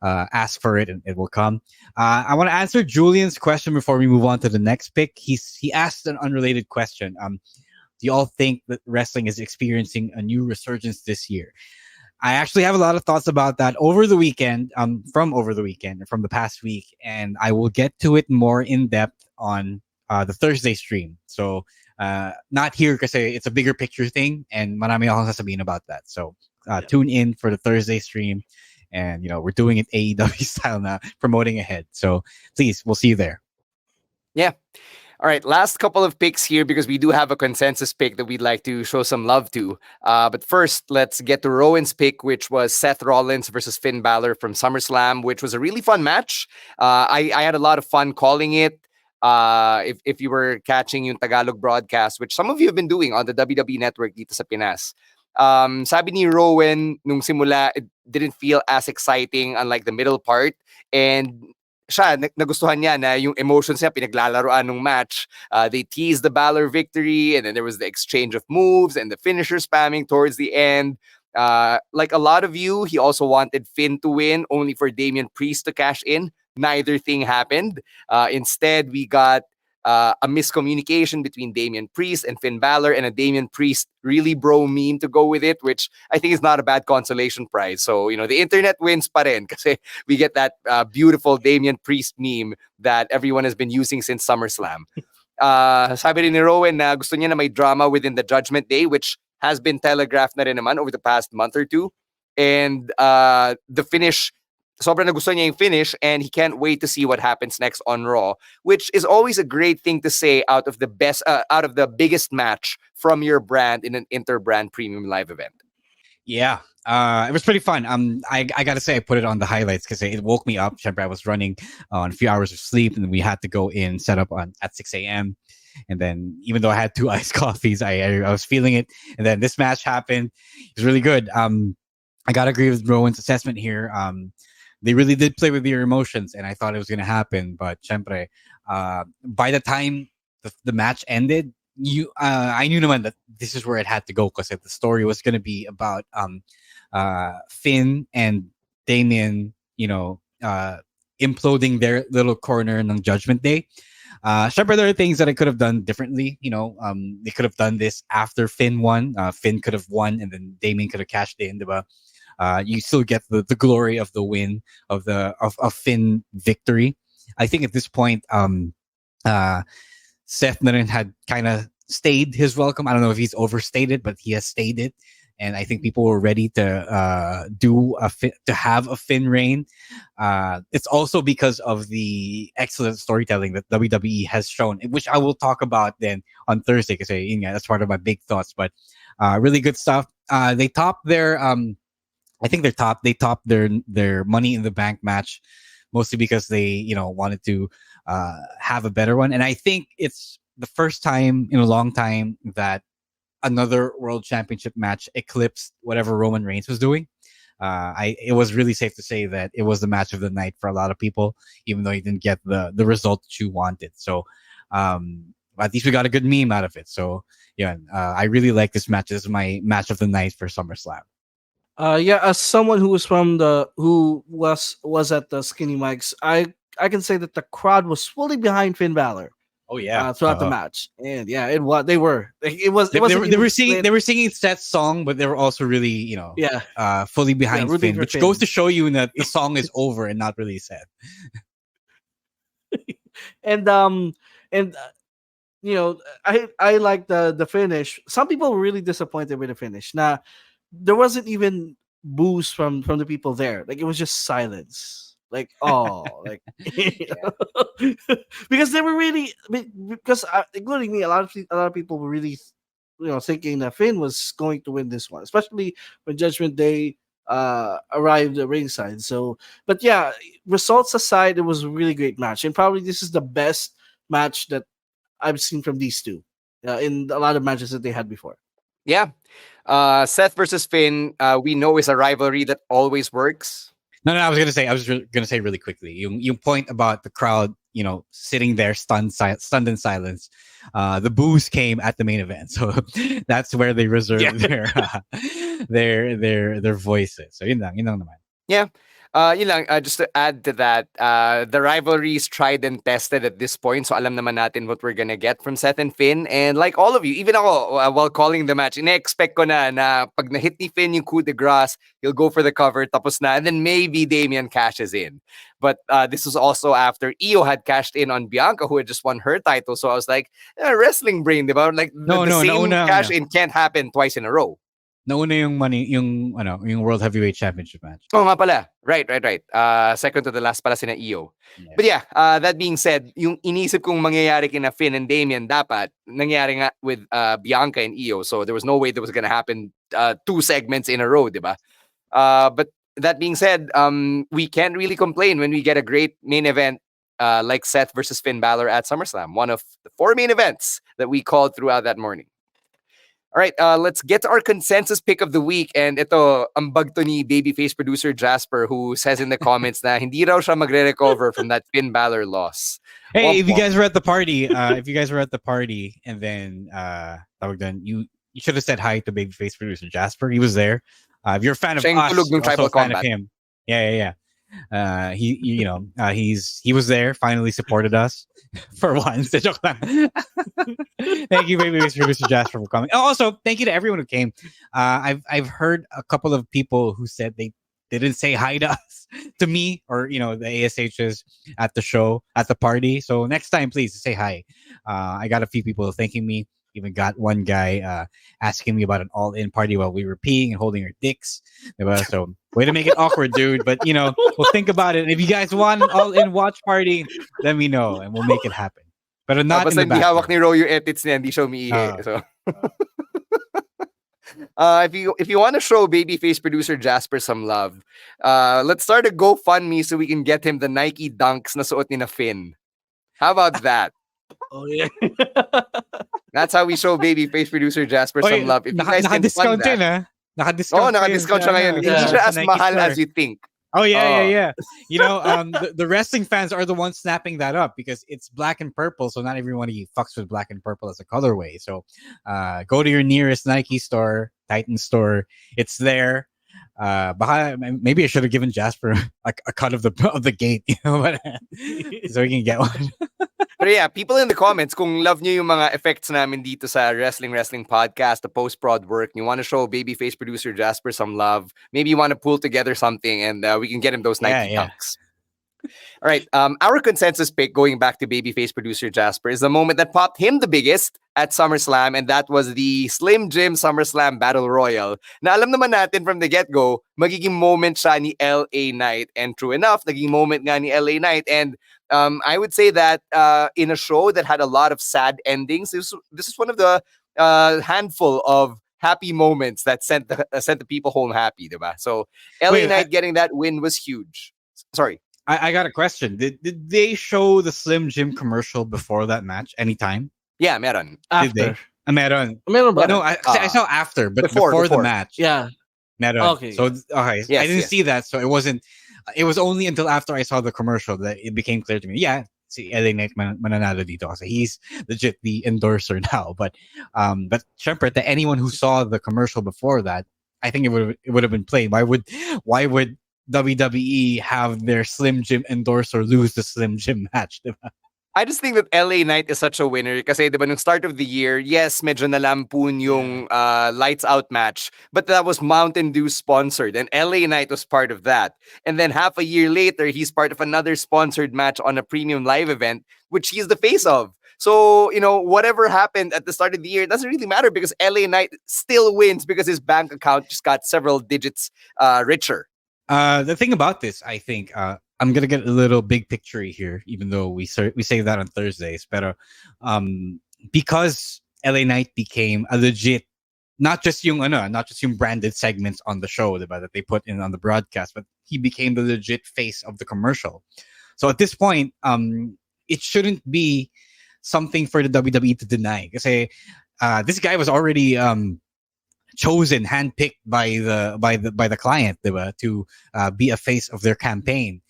ask for it and it will come. I want to answer Julian's question before we move on to the next pick. He asked an unrelated question. Do you all think that wrestling is experiencing a new resurgence this year? I actually have a lot of thoughts about that over the weekend, from the past week, and I will get to it more in depth on the Thursday stream. So not here because it's a bigger picture thing, and marami akong sasabihin about that. So tune in for the Thursday stream, and we're doing it AEW style now, promoting ahead. So please, we'll see you there. Yeah. All right, last couple of picks here because we do have a consensus pick that we'd like to show some love to. But first, let's get to Rowan's pick, which was Seth Rollins versus Finn Balor from SummerSlam, which was a really fun match. I had a lot of fun calling it. If you were catching yung Tagalog broadcast, which some of you have been doing on the WWE Network dito sa Pinas. Sabi ni Rowan, nung simula, it didn't feel as exciting unlike the middle part. And siya, nagustuhan niya na yung emotions niya pinaglalaroan ng match. They teased the Balor victory, and then there was the exchange of moves and the finisher spamming towards the end. Like a lot of you, he also wanted Finn to win, only for Damian Priest to cash in. Neither thing happened. Instead, we got a miscommunication between Damian Priest and Finn Balor, and a Damian Priest really bro meme to go with it, which I think is not a bad consolation prize. So, the internet wins pa rin kasi we get that beautiful Damian Priest meme that everyone has been using since SummerSlam. Sabi rin ni Rowan na gusto niya na may drama within the Judgment Day, which has been telegraphed na rin naman over the past month or two. And the finish, sobrang nagustuhan niya yung finish, and he can't wait to see what happens next on Raw, which is always a great thing to say out of the biggest match from your brand in an inter-brand premium live event. Yeah, it was pretty fun. I gotta say, I put it on the highlights because it woke me up. I was running on a few hours of sleep, and we had to go in, set up at 6 a.m. And then, even though I had 2 iced coffees, I was feeling it. And then this match happened. It was really good. I gotta agree with Rowan's assessment here. They really did play with your emotions, and I thought it was going to happen. But, syempre, by the time the match ended, I knew naman that this is where it had to go because the story was going to be about Finn and Damian, imploding their little corner ng Judgment Day. Syempre, there are things that I could have done differently. They could have done this after Finn won. Finn could have won, and then Damian could have cashed in, diba? You still get the glory of the win of Finn victory. I think at this point, Seth Narin had kind of stayed his welcome. I don't know if he's overstated, but he has stayed it, and I think people were ready to have a Finn reign. It's also because of the excellent storytelling that WWE has shown, which I will talk about then on Thursday because that's part of my big thoughts. But really good stuff. They topped their. I think they topped their Money in the Bank match, mostly because they wanted to have a better one, and I think it's the first time in a long time that another World Championship match eclipsed whatever Roman Reigns was doing. It was really safe to say that it was the match of the night for a lot of people, even though you didn't get the result that you wanted. So at least we got a good meme out of it. So I really like this match. This is my match of the night for SummerSlam. As someone who was was at the Skinny Mics, I can say that the crowd was fully behind Finn Balor. Oh yeah, throughout the match, and it was they were singing Seth's song, but they were also really fully behind Finn, which Finn. goes to show you that the song is over and not really Seth. and I like the finish. Some people were really disappointed with the finish. Now, there wasn't even boos from the people there. Like, it was just silence. Like, because they were really, because including me, a lot of people were really, thinking that Finn was going to win this one, especially when Judgment Day arrived at ringside. So, but yeah, results aside, it was a really great match, and probably this is the best match that I've seen from these two in a lot of matches that they had before. Yeah. Seth versus Finn, we know is a rivalry that always works. No, I was gonna say really quickly. You point about the crowd, sitting there stunned in silence. The boos came at the main event, so that's where they reserved their voices. So yun lang naman. Yeah. Yun lang, just to add to that, the rivalry is tried and tested at this point. So alam naman natin what we're gonna get from Seth and Finn. And like all of you, even ako, while calling the match, ina-expect ko na pag na-hit ni Finn yung coup de grace, he'll go for the cover, tapos na, and then maybe Damian cashes in. But this was also after Io had cashed in on Bianca, who had just won her title. So I was like, wrestling brain, diba? Like, the same cash-in can't happen twice in a row. Nauna yung money, yung World Heavyweight Championship match. Oh, nga pala. Right. Second to the last pala sina Io. Yeah. But yeah, that being said, yung inisip kong mangyayari kina Finn and Damian dapat nangyari nga with Bianca and Io. So there was no way that was gonna happen 2 segments in a row, diba? But that being said, we can't really complain when we get a great main event like Seth versus Finn Balor at SummerSlam, one of the 4 main events that we called throughout that morning. All right, let's get to our consensus pick of the week. And ito, ambag to ni babyface producer Jasper, who says in the comments na hindi raw siya magre-recover from that Finn Balor loss. Hey, if you guys were at the party, and then you should have said hi to babyface producer Jasper. He was there. If you're a fan of us, also a fan of him. Yeah. He was there, finally supported us for once. Thank you, babyface producer Jasper, for coming. Also, thank you to everyone who came. I've heard a couple of people who said they didn't say hi to us, to me, or the ASHs at the show, at the party. So next time, please say hi. I got a few people thanking me. Even got one guy asking me about an all-in party while we were peeing and holding our dicks. So way to make it awkward, dude. But we'll think about it. And if you guys want an all-in watch party, let me know and we'll make it happen. But not in the back. Basta hindi hawak ni Ro yung edits niya, hindi siya umiihi. So if you want to show babyface producer Jasper some love, let's start a GoFundMe so we can get him the Nike Dunks na suot ni na Finn. How about that? Oh yeah. That's how we show babyface producer Jasper some love. If you guys can fund that. Naka-discount siya ngayon. Hindi siya as mahal as you think. Oh yeah. The wrestling fans are the ones snapping that up because it's black and purple, so not everyone fucks with black and purple as a colorway. So go to your nearest Nike store, Titan store. It's there. Maybe I should have given Jasper like a cut of the gate, so we can get one. But yeah, people in the comments, kung love nyo yung mga effects namin dito sa Wrestling Podcast, the post-prod work, you want to show babyface producer Jasper some love, maybe you want to pull together something and we can get him those Nike Dunks. All right, our consensus pick, going back to babyface producer Jasper, is the moment that popped him the biggest at SummerSlam, and that was the Slim Jim SummerSlam Battle Royal. Na alam naman natin from the get-go, magiging moment siya ni LA Knight. And true enough, naging moment nga ni LA Knight. And I would say that in a show that had a lot of sad endings, this is one of the handful of happy moments that sent the people home happy, diba? So LA Knight getting that win was huge. Sorry. I got a question. Did they show the Slim Jim commercial before that match anytime? Yeah, meron. Did they? Meron. Meron. I saw after, but before the match. Yeah. Meron. Okay. So yes, I didn't see that, so it wasn't. It was only until after I saw the commercial that it became clear to me. Yeah, si LA Knight mananalo dito kasi he's legit the endorser now. But syempre, to anyone who saw the commercial before that, I think it would have been played. Why would WWE have their Slim Jim endorser lose the Slim Jim match? Diba? I just think that LA Knight is such a winner kasi diba nung start of the year, yes, medyo nalampun yung lights out match, but that was Mountain Dew sponsored and LA Knight was part of that. And then half a year later, he's part of another sponsored match on a premium live event, which he's the face of. So, whatever happened at the start of the year, it doesn't really matter because LA Knight still wins because his bank account just got several digits richer. The thing about this, I think, I'm gonna get a little big picture here, even though we say that on Thursdays. But because LA Knight became a legit, not just yung branded segments on the show that they put in on the broadcast, but he became the legit face of the commercial. So at this point, it shouldn't be something for the WWE to deny. Kasi this guy was already chosen, handpicked by the client, diba, to be a face of their campaign.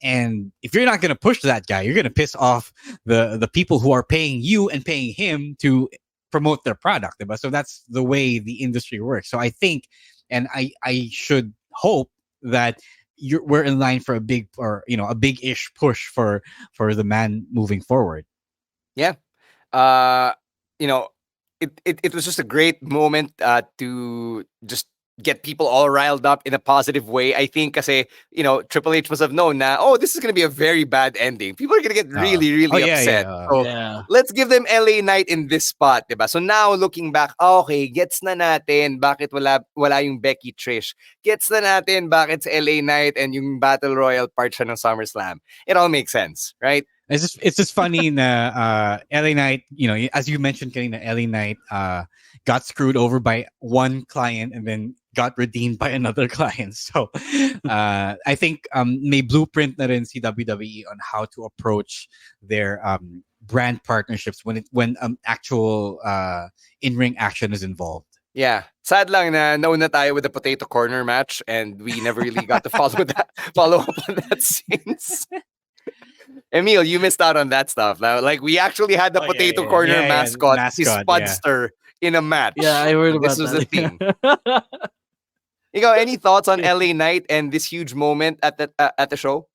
And if you're not going to push that guy, you're going to piss off the people who are paying you and paying him to promote their product. Diba? So that's the way the industry works. So I think, and I should hope that we're in line for a big, or a big-ish push for the man moving forward. Yeah. It was just a great moment to just get people all riled up in a positive way. I think kasi, Triple H must have known na, this is going to be a very bad ending. People are going to get really, really upset. So let's give them LA Knight in this spot, diba? So now looking back, okay, gets na natin bakit wala yung Becky Trish. Gets na natin bakit sa LA Knight and yung Battle Royal part siya ng SummerSlam. It all makes sense, right? It's just funny na LA Knight, as you mentioned kanina, LA Knight got screwed over by one client and then got redeemed by another client. So I think may blueprint na rin si WWE on how to approach their brand partnerships when actual in-ring action is involved. Yeah. Sad lang na nauna tayo with the Potato Corner match and we never really got to follow up on that since. Emil, you missed out on that stuff. Like, we actually had the Potato Corner mascot, his Spudster, in a match. Yeah, I heard about this was that. the theme. Any thoughts on LA Knight and this huge moment at the show?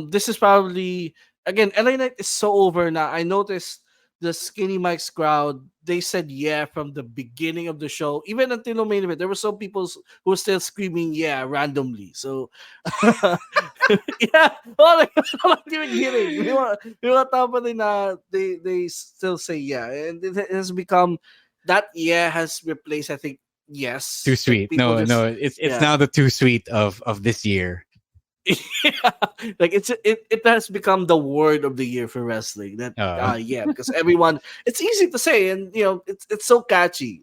This is probably, again, LA Knight is so over now. I noticed the Skinny Mike's crowd, they said yeah from the beginning of the show, even until the main event. There were some people who were still screaming yeah randomly. So yeah, I'm not even kidding. They still say yeah, and it has become that yeah has replaced, I think, yes. Too sweet. No, it's now the too sweet of this year. Yeah, like it has become the word of the year for wrestling. That yeah, because everyone, it's easy to say, and it's so catchy.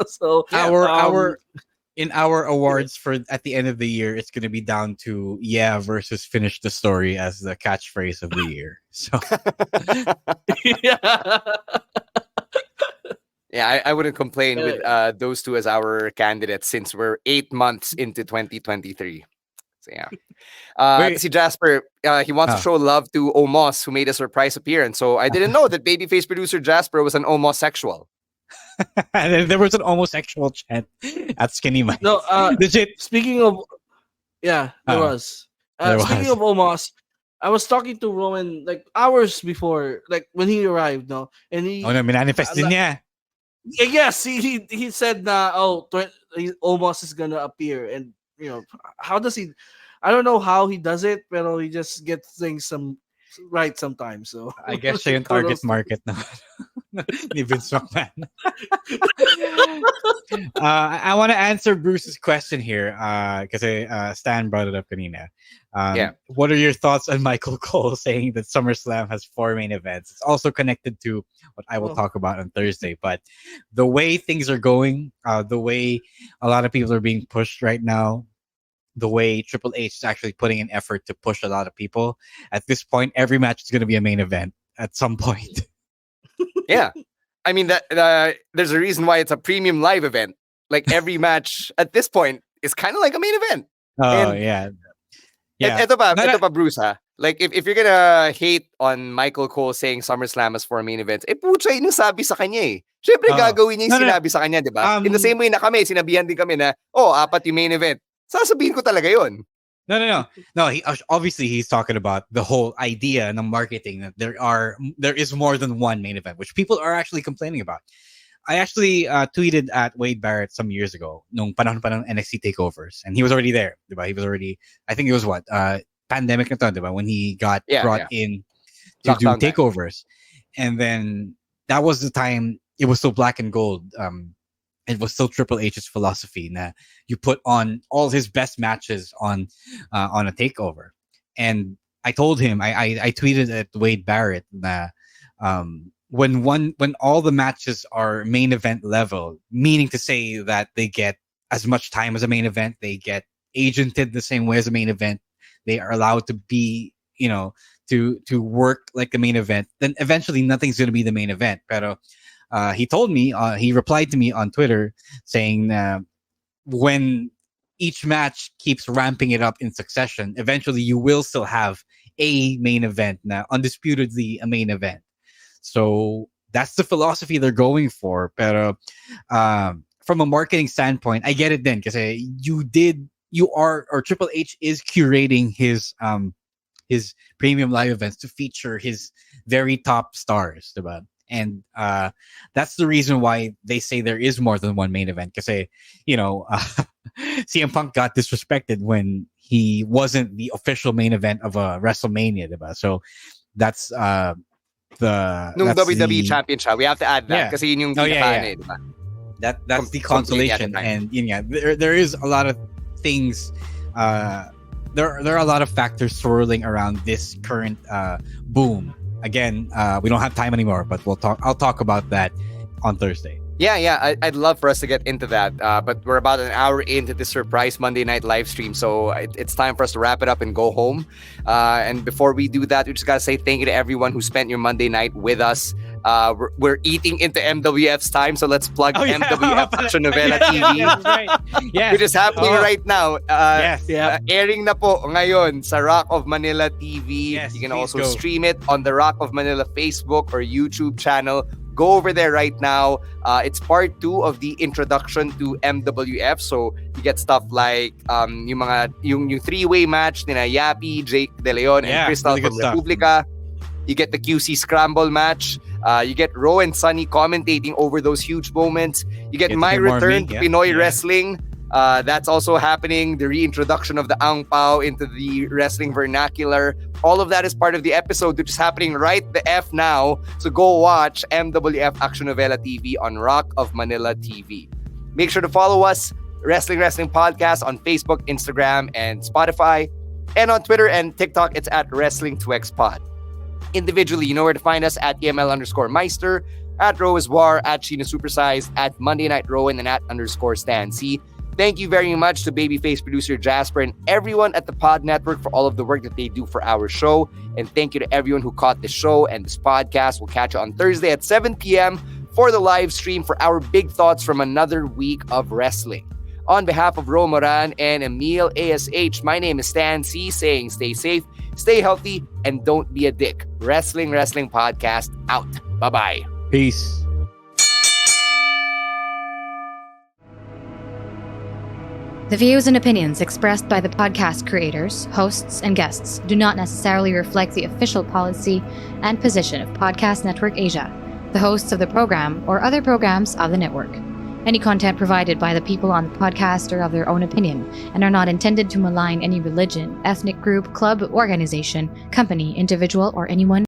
So our in our awards for at the end of the year, it's going to be down to yeah versus finish the story as the catchphrase of the year. So yeah, I wouldn't complain with those two as our candidates since we're 8 months into 2023. So yeah. See Jasper, he wants to show love to Omos, who made a surprise appearance. So I didn't know that babyface producer Jasper was an homosexual. And there was an homosexual chant at Skinny Mike. No, legit. Speaking of, there was. Speaking of Omos, I was talking to Rowan like hours before, like when he arrived, no, and he. Oh no, manifest niya. Yes, he said na Omos is gonna appear, and how does he? I don't know how he does it, but he just gets things right sometimes. So I guess siya yung target market na ni Vince McMahon. I want to answer Bruce's question here because Stan brought it up kanina. What are your thoughts on Michael Cole saying that SummerSlam has 4 main events? It's also connected to what I will talk about on Thursday. But the way things are going, the way a lot of people are being pushed right now, the way Triple H is actually putting an effort to push a lot of people, at this point, every match is going to be a main event at some point. Yeah. I mean, that there's a reason why it's a premium live event. Like, every match at this point is kind of like a main event. Oh, yeah. Ito pa, Bruce, ha? Like, if you're gonna hate on Michael Cole saying SummerSlam is for main events, pucha, yun yung sabi sa kanya eh. Siyempre, gagawin niya yung sinabi sa kanya, di ba? In the same way na kami, sinabihan din kami na, 4 yung main event. Sasabihin ko talaga yun. No. Obviously, he's talking about the whole idea and the marketing that there is more than one main event, which people are actually complaining about. I actually tweeted at Wade Barrett some years ago, nung panahon pa ng NXT takeovers, and he was already there, diba? He was already, I think it was pandemic na to, diba? When he got brought in to do takeovers, and then that was the time it was still black and gold. It was still Triple H's philosophy that you put on all his best matches on a takeover. And I told him, I tweeted at Wade Barrett that when all the matches are main event level, meaning to say that they get as much time as a main event, they get agented the same way as a main event, they are allowed to be, to work like a main event, then eventually nothing's going to be the main event. Pero he told me, he replied to me on Twitter saying when each match keeps ramping it up in succession, eventually you will still have a main event, na undisputedly a main event. So that's the philosophy they're going for. Pero from a marketing standpoint, I get it then, because you you are, or Triple H is curating his premium live events to feature his very top stars, diba? And that's the reason why they say there is more than one main event. Because CM Punk got disrespected when he wasn't the official main event of a WrestleMania, diba? So that's Nung WWE Championship. We have to add that kasi yun yung diba? That's the consolation. And there is a lot of things. There are a lot of factors swirling around this current boom. Again, we don't have time anymore, but I'll talk about that on Thursday. Yeah, I'd love for us to get into that, but we're about an hour into this surprise Monday night live stream, so it's time for us to wrap it up and go home. And before we do that, we just gotta say thank you to everyone who spent your Monday night with us. We're eating into MWF's time, so let's plug MWF Action Novela TV. Yes, right. Yes. Which is happening right now. Yes. Airing na po ngayon sa Rock of Manila TV. Yes, you can also stream it on the Rock of Manila Facebook or YouTube channel. Go over there right now. It's part 2 of the introduction to MWF. So you get stuff like yung three-way match nina Yapi, Jake De Leon, and Crystal really from Republica. You get the QC Scramble match. You get Ro and Sunny commentating over those huge moments. You get my return to Pinoy wrestling. That's also happening. The reintroduction of the Ang Pao into the wrestling vernacular. All of that is part of the episode, which is happening right the F now. So go watch MWF Action Novela TV on Rock of Manila TV. Make sure to follow us, Wrestling Podcast, on Facebook, Instagram, and Spotify. And on Twitter and TikTok, it's at Wrestling2XPod. Individually, you know where to find us at EML_Meister, at Roiswar, at Chino Supersized, at Monday Night Rowan, and at _Stan C. Thank you very much to babyface producer Jasper and everyone at the Pod Network for all of the work that they do for our show. And thank you to everyone who caught the show and this podcast. We'll catch you on Thursday at 7 p.m. for the live stream for our big thoughts from another week of wrestling. On behalf of Ro Moran and Emil ASH, my name is Stan C, saying stay safe, stay healthy, and don't be a dick. Wrestling Podcast out. Bye-bye. Peace. The views and opinions expressed by the podcast creators, hosts, and guests do not necessarily reflect the official policy and position of Podcast Network Asia, the hosts of the program, or other programs of the network. Any content provided by the people on the podcast are of their own opinion and are not intended to malign any religion, ethnic group, club, organization, company, individual, or anyone